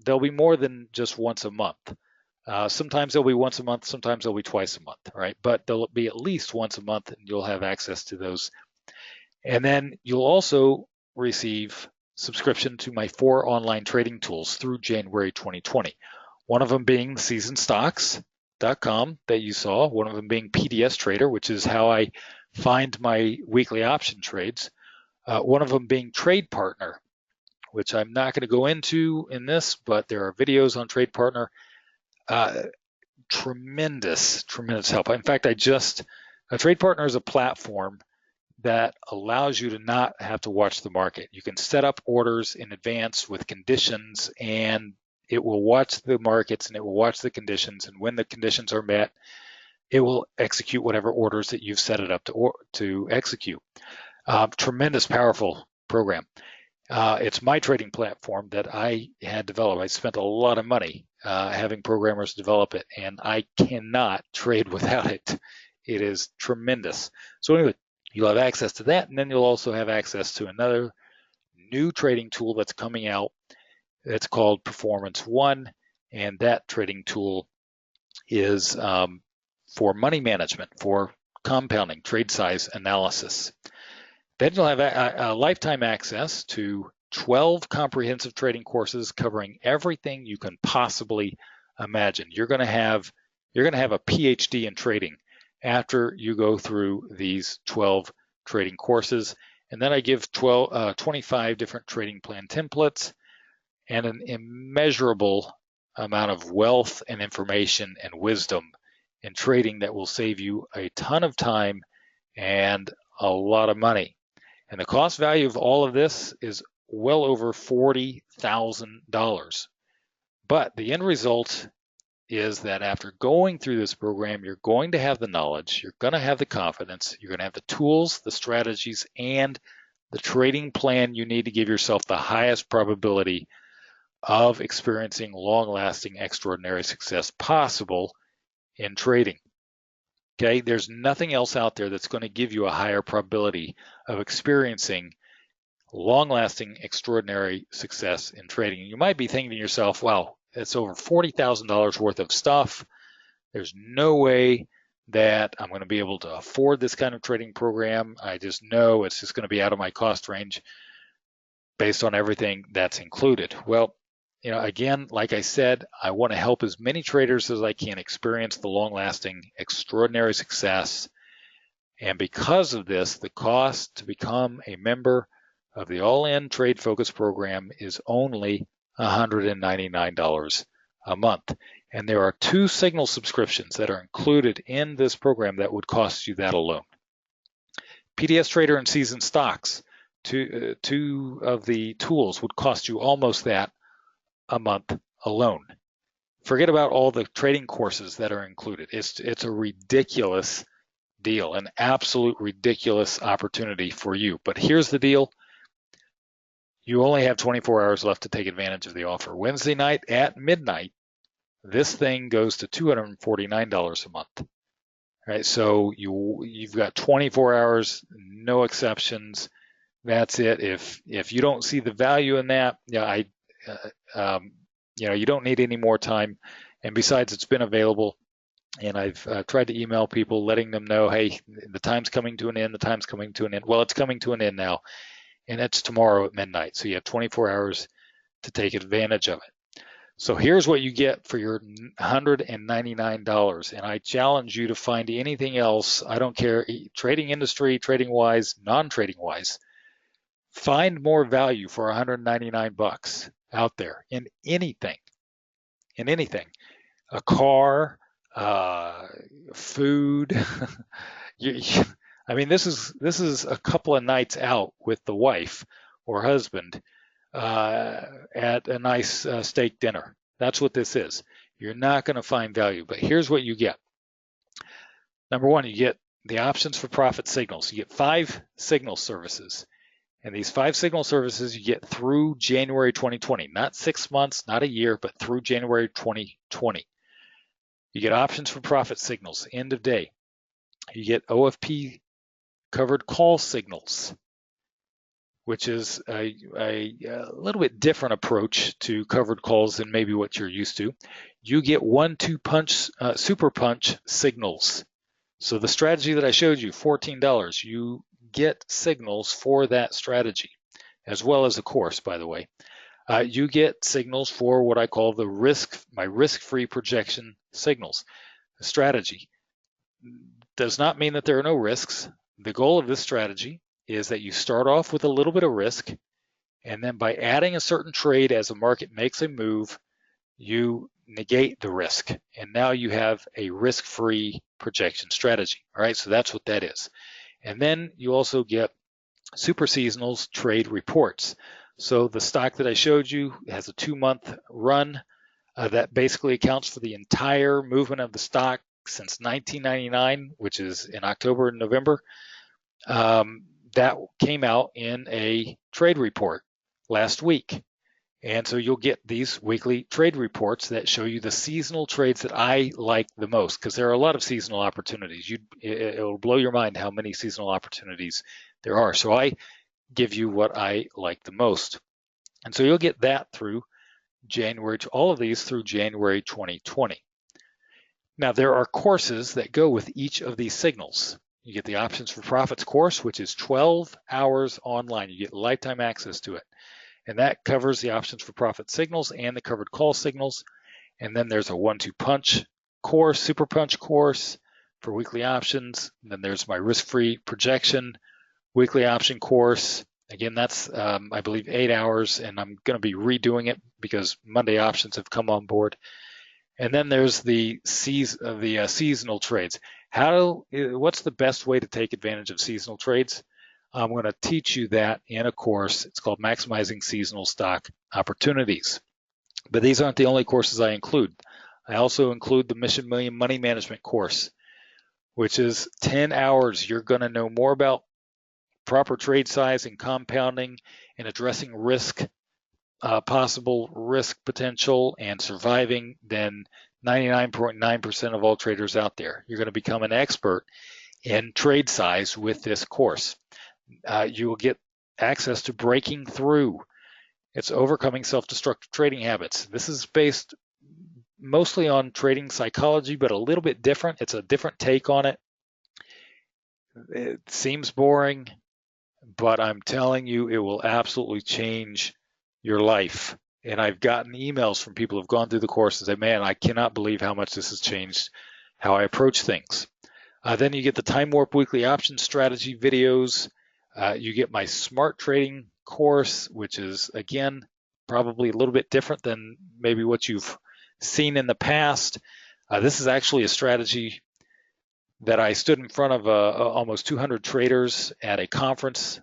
they'll be more than just once a month. Sometimes they'll be once a month, sometimes they'll be twice a month, right? But they'll be at least once a month, and you'll have access to those. And then you'll also receive subscription to my 4 online trading tools through January 2020. One of them being seasonstocks.com that you saw, one of them being PDS Trader, which is how I find my weekly option trades. One of them being Trade Partner, which I'm not going to go into in this, but there are videos on Trade Partner. Tremendous help. In fact, a Trade Partner is a platform that allows you to not have to watch the market. You can set up orders in advance with conditions, and it will watch the markets and it will watch the conditions, and when the conditions are met, it will execute whatever orders that you've set it up to execute. Tremendous, powerful program. It's my trading platform that I had developed. I spent a lot of money having programmers develop it, and I cannot trade without it. It is tremendous. So anyway, you'll have access to that, and then you'll also have access to another new trading tool that's coming out. It's called Performance One, and that trading tool is for money management, for compounding, trade size analysis. Then you'll have a lifetime access to 12 comprehensive trading courses covering everything you can possibly imagine. You're going to have a PhD in trading after you go through these 12 trading courses. And then I give 25 different trading plan templates and an immeasurable amount of wealth and information and wisdom in trading that will save you a ton of time and a lot of money. And the cost value of all of this is well over $40,000. But the end result is that after going through this program, you're going to have the knowledge, you're going to have the confidence, you're going to have the tools, the strategies, and the trading plan you need to give yourself the highest probability of experiencing long-lasting, extraordinary success possible in trading. Okay, there's nothing else out there that's going to give you a higher probability of experiencing long-lasting, extraordinary success in trading. You might be thinking to yourself, wow, it's over $40,000 worth of stuff. There's no way that I'm going to be able to afford this kind of trading program. I just know it's just going to be out of my cost range based on everything that's included. Well, again, like I said, I want to help as many traders as I can experience the long-lasting, extraordinary success. And because of this, the cost to become a member of the All-In Trade Focus program is only $199 a month. And there are 2 Signal subscriptions that are included in this program that would cost you that alone. PDS Trader and Seasoned Stocks, two of the tools would cost you almost that a month alone. Forget about all the trading courses that are included. It's a ridiculous deal, an absolute ridiculous opportunity for you. But here's the deal. You only have 24 hours left to take advantage of the offer. Wednesday night at midnight, this thing goes to $249 a month. All right, so you've got 24 hours, no exceptions. That's it. If you don't see the value in that, you don't need any more time. And besides, it's been available, and I've tried to email people, letting them know, hey, the time's coming to an end. The time's coming to an end. Well, it's coming to an end now, and it's tomorrow at midnight. So you have 24 hours to take advantage of it. So here's what you get for your $199. And I challenge you to find anything else. I don't care, trading industry, trading wise, non-trading wise. Find more value for 199 bucks out there in anything, a car, food. I mean, this is a couple of nights out with the wife or husband at a nice steak dinner. That's what this is. You're not going to find value, but here's what you get. Number one, you get the options for profit signals. You get 5 signal services. And these 5 signal services you get through January 2020, not 6 months, not a year, but through January 2020. You get options for profit signals, end of day. You get OFP covered call signals, which is a little bit different approach to covered calls than maybe what you're used to. You get 1-2 punch, super punch signals. So the strategy that I showed you, $14, you get signals for that strategy, as well as a course, by the way. You get signals for what I call my risk-free projection signals. The strategy does not mean that there are no risks. The goal of this strategy is that you start off with a little bit of risk, and then by adding a certain trade as a market makes a move, you negate the risk, and now you have a risk-free projection strategy. All right, so that's what that is. And then you also get super seasonals trade reports. So the stock that I showed you has a 2-month run that basically accounts for the entire movement of the stock since 1999, which is in October and November. That came out in a trade report last week. And so you'll get these weekly trade reports that show you the seasonal trades that I like the most, because there are a lot of seasonal opportunities. It'll blow your mind how many seasonal opportunities there are. So I give you what I like the most. And so you'll get that through January, all of these through January 2020. Now there are courses that go with each of these signals. You get the Options for Profits course, which is 12 hours online. You get lifetime access to it. And that covers the Options for Profit signals and the covered call signals. And then there's a 1-2 punch course, super punch course for weekly options. And then there's my risk-free projection weekly option course. Again, that's, I believe, 8 hours, and I'm going to be redoing it because Monday options have come on board. And then there's the seasonal trades. What's the best way to take advantage of seasonal trades? I'm going to teach you that in a course. It's called Maximizing Seasonal Stock Opportunities. But these aren't the only courses I include. I also include the Mission Million Money Management course, which is 10 hours. You're going to know more about proper trade size and compounding and addressing risk, possible risk potential and surviving than 99.9% of all traders out there. You're going to become an expert in trade size with this course. You will get access to breaking through. It's overcoming self-destructive trading habits. This is based mostly on trading psychology, but a little bit different. It's a different take on it. It seems boring, but I'm telling you, it will absolutely change your life. And I've gotten emails from people who've gone through the course and say, man, I cannot believe how much this has changed how I approach things. Then you get the Time Warp Weekly Options Strategy videos. You get my Smart Trading course, which is, again, probably a little bit different than maybe what you've seen in the past. This is actually a strategy that I stood in front of almost 200 traders at a conference.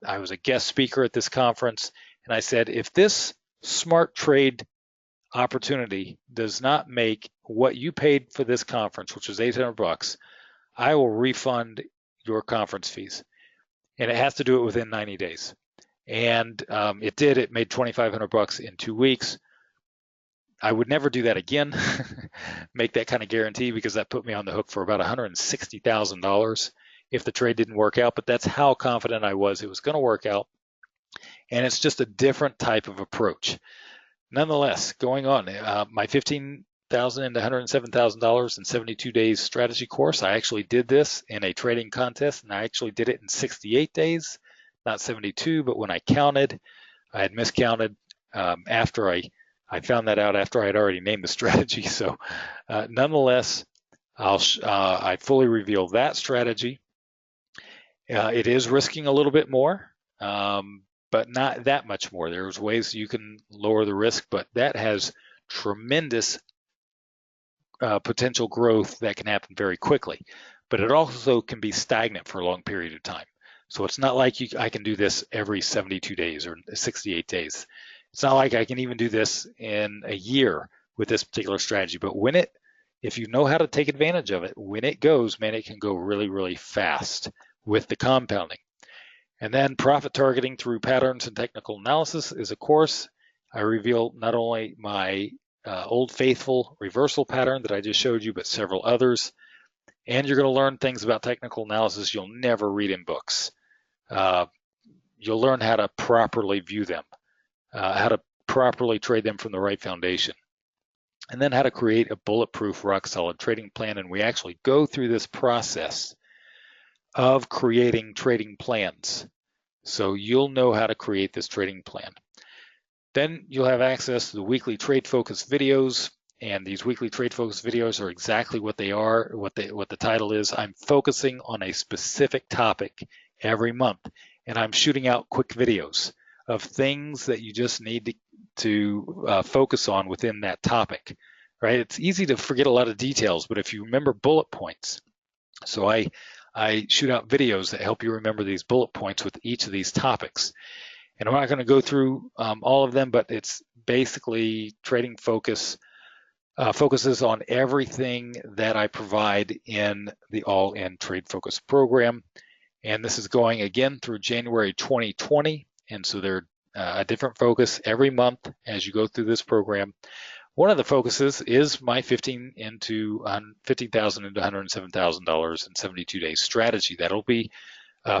I was a guest speaker at this conference, and I said, if this smart trade opportunity does not make what you paid for this conference, which was $800, I will refund your conference fees. And it has to do it within 90 days. And it did. It made $2,500 in 2 weeks. I would never do that again, make that kind of guarantee, because that put me on the hook for about $160,000 if the trade didn't work out. But that's how confident I was it was going to work out. And it's just a different type of approach. Nonetheless, going on, my $15,000 into $107,000 in 72 days strategy course, I actually did this in a trading contest, and I actually did it in 68 days, not 72, but when I counted, I had miscounted after I found that out after I had already named the strategy. So nonetheless, I fully reveal that strategy. It is risking a little bit more, but not that much more. There's ways you can lower the risk, but that has tremendous potential growth that can happen very quickly. But it also can be stagnant for a long period of time. So it's not like I can do this every 72 days or 68 days. It's not like I can even do this in a year with this particular strategy. But if you know how to take advantage of it, when it goes, man, it can go really, really fast with the compounding. And then profit targeting through patterns and technical analysis is a course. I reveal not only my old faithful reversal pattern that I just showed you, but several others. And you're going to learn things about technical analysis you'll never read in books. You'll learn how to properly view them, how to properly trade them from the right foundation, and then how to create a bulletproof, rock-solid trading plan. And we actually go through this process of creating trading plans. So you'll know how to create this trading plan. Then you'll have access to the weekly trade focus videos. And these weekly trade focus videos are exactly what they are, what the title is. I'm focusing on a specific topic every month, and I'm shooting out quick videos of things that you just need to focus on within that topic, right? It's easy to forget a lot of details, but if you remember bullet points, so I shoot out videos that help you remember these bullet points with each of these topics. And I'm not going to go through all of them, but it's basically trading focuses on everything that I provide in the All-In Trade Focus program. And this is going again through January 2020. And so they're a different focus every month as you go through this program. One of the focuses is my $15,000 into $107,000 in 72 days strategy. That'll be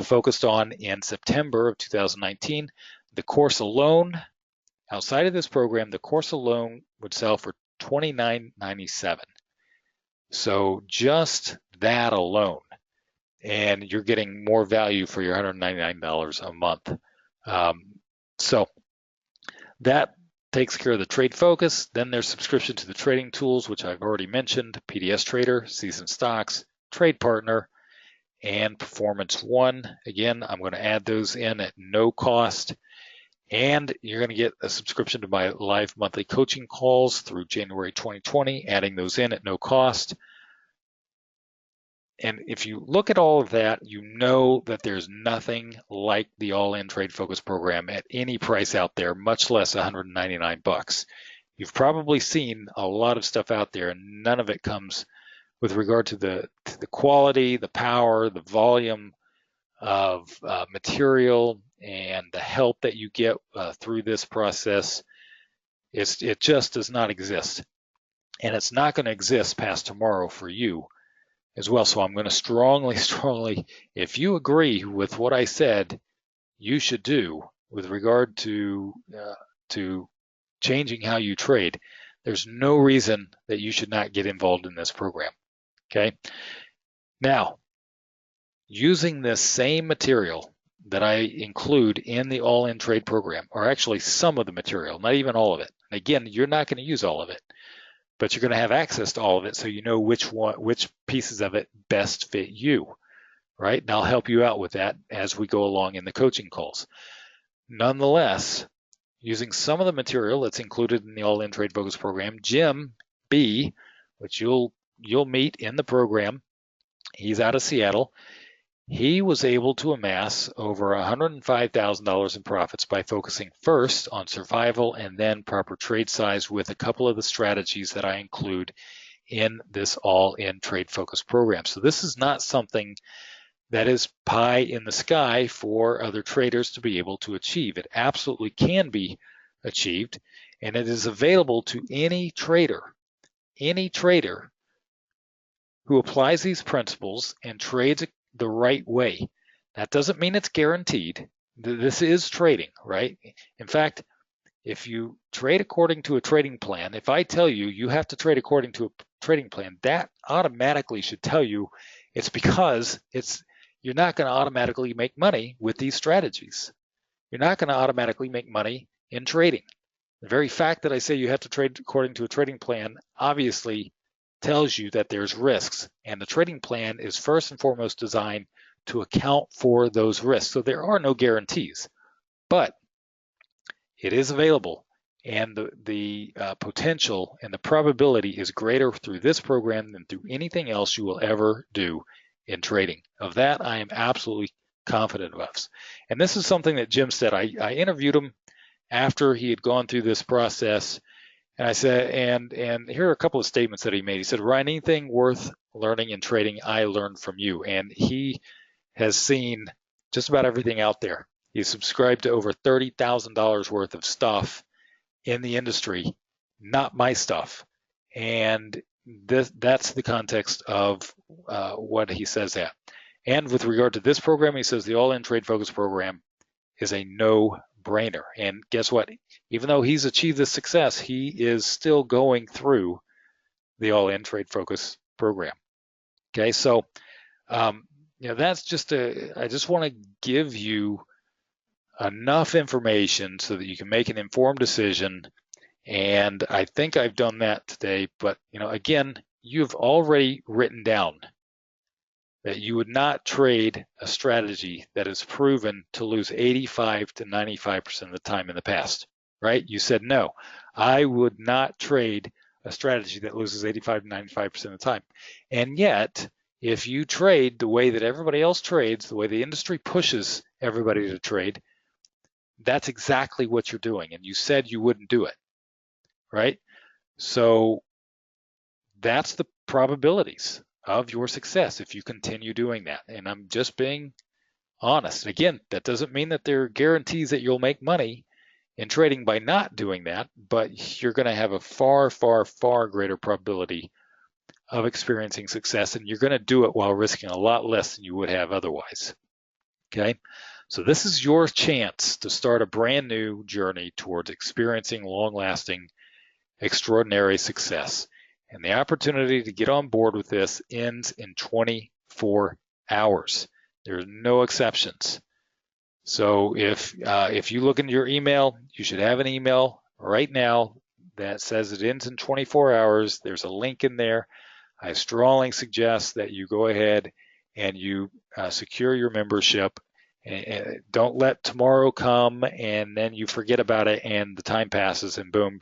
focused on in September of 2019. The course alone, outside of this program, the course alone would sell for $29.97. So just that alone, and you're getting more value for your $199 a month. So that takes care of the trade focus. Then there's subscription to the trading tools, which I've already mentioned: PDS Trader, Seasoned Stocks, Trade Partner, and Performance One. Again, I'm going to add those in at no cost. And you're going to get a subscription to my live monthly coaching calls through January 2020, adding those in at no cost. And if you look at all of that, you know that there's nothing like the All-In Trade Focus program at any price out there, much less $199. You've probably seen a lot of stuff out there, and none of it comes with regard to the quality, the power, the volume of material, and the help that you get through this process. It just does not exist. and it's not going to exist past tomorrow for you as well. So I'm going to strongly, if you agree with what I said, you should do with regard to changing how you trade, there's no reason that you should not get involved in this program. Okay. Now, using this same material that I include in the all-in trade program, or actually some of the material, not even all of it. And again, you're not going to use all of it, but you're going to have access to all of it, so you know which pieces of it best fit you, right? And I'll help you out with that as we go along in the coaching calls. Nonetheless, using some of the material that's included in the all-in trade focus program, Jim B, which you'll meet in the program, he's out of Seattle. He was able to amass over $105,000 in profits by focusing first on survival and then proper trade size with a couple of the strategies that I include in this all-in trade focus program. So this is not something that is pie in the sky for other traders to be able to achieve. It absolutely can be achieved, and it is available to any trader who applies these principles and trades the right way. That doesn't mean it's guaranteed. This is trading, right? In fact, if you trade according to a trading plan, if I tell you you have to trade according to a trading plan, that automatically should tell you it's because you're not going to automatically make money with these strategies. You're not going to automatically make money in trading. The very fact that I say you have to trade according to a trading plan obviously tells you that there's risks, and the trading plan is first and foremost designed to account for those risks. So there are no guarantees, but it is available, and the potential and the probability is greater through this program than through anything else you will ever do in trading. Of that, I am absolutely confident of. And this is something that Jim said. I interviewed him after he had gone through this process, and I said, and here are a couple of statements that he made. He said, Ryan, anything worth learning in trading, I learned from you. And he has seen just about everything out there. He's subscribed to over $30,000 worth of stuff in the industry, not my stuff. And that's the context of what he says that. And with regard to this program, he says the all-in trade focus program is a no-brainer. And guess what? Even though he's achieved this success, he is still going through the all-in trade focus program. Okay, so that's just I just want to give you enough information so that you can make an informed decision. And I think I've done that today. But again, you've already written down that you would not trade a strategy that is proven to lose 85 to 95% of the time in the past, right? You said, no, I would not trade a strategy that loses 85 to 95% of the time. And yet, if you trade the way that everybody else trades, the way the industry pushes everybody to trade, that's exactly what you're doing. And you said you wouldn't do it, right? So that's the probabilities of your success if you continue doing that. And I'm just being honest. Again, that doesn't mean that there are guarantees that you'll make money in trading by not doing that, but you're going to have a far, far, far greater probability of experiencing success, and you're going to do it while risking a lot less than you would have otherwise. Okay, so this is your chance to start a brand new journey towards experiencing long-lasting, extraordinary success. And the opportunity to get on board with this ends in 24 hours. There's no exceptions. So if you look into your email, you should have an email right now that says it ends in 24 hours. There's a link in there. I strongly suggest that you go ahead and you secure your membership. And don't let tomorrow come and then you forget about it and the time passes and boom,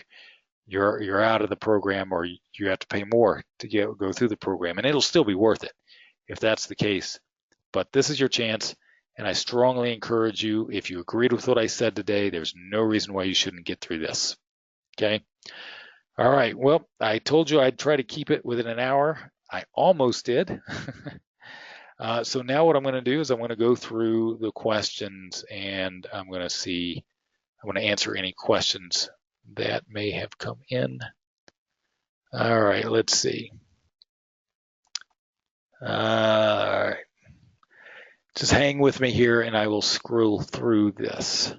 you're out of the program, or you have to pay more to go through the program, and it'll still be worth it if that's the case. But this is your chance, and I strongly encourage you, if you agreed with what I said today, there's no reason why you shouldn't get through this. Okay? All right. Well, I told you I'd try to keep it within an hour. I almost did. So now what I'm going to do is I'm going to go through the questions, and I'm going to answer any questions that may have come in. All right, let's see. All right. Just hang with me here and I will scroll through this.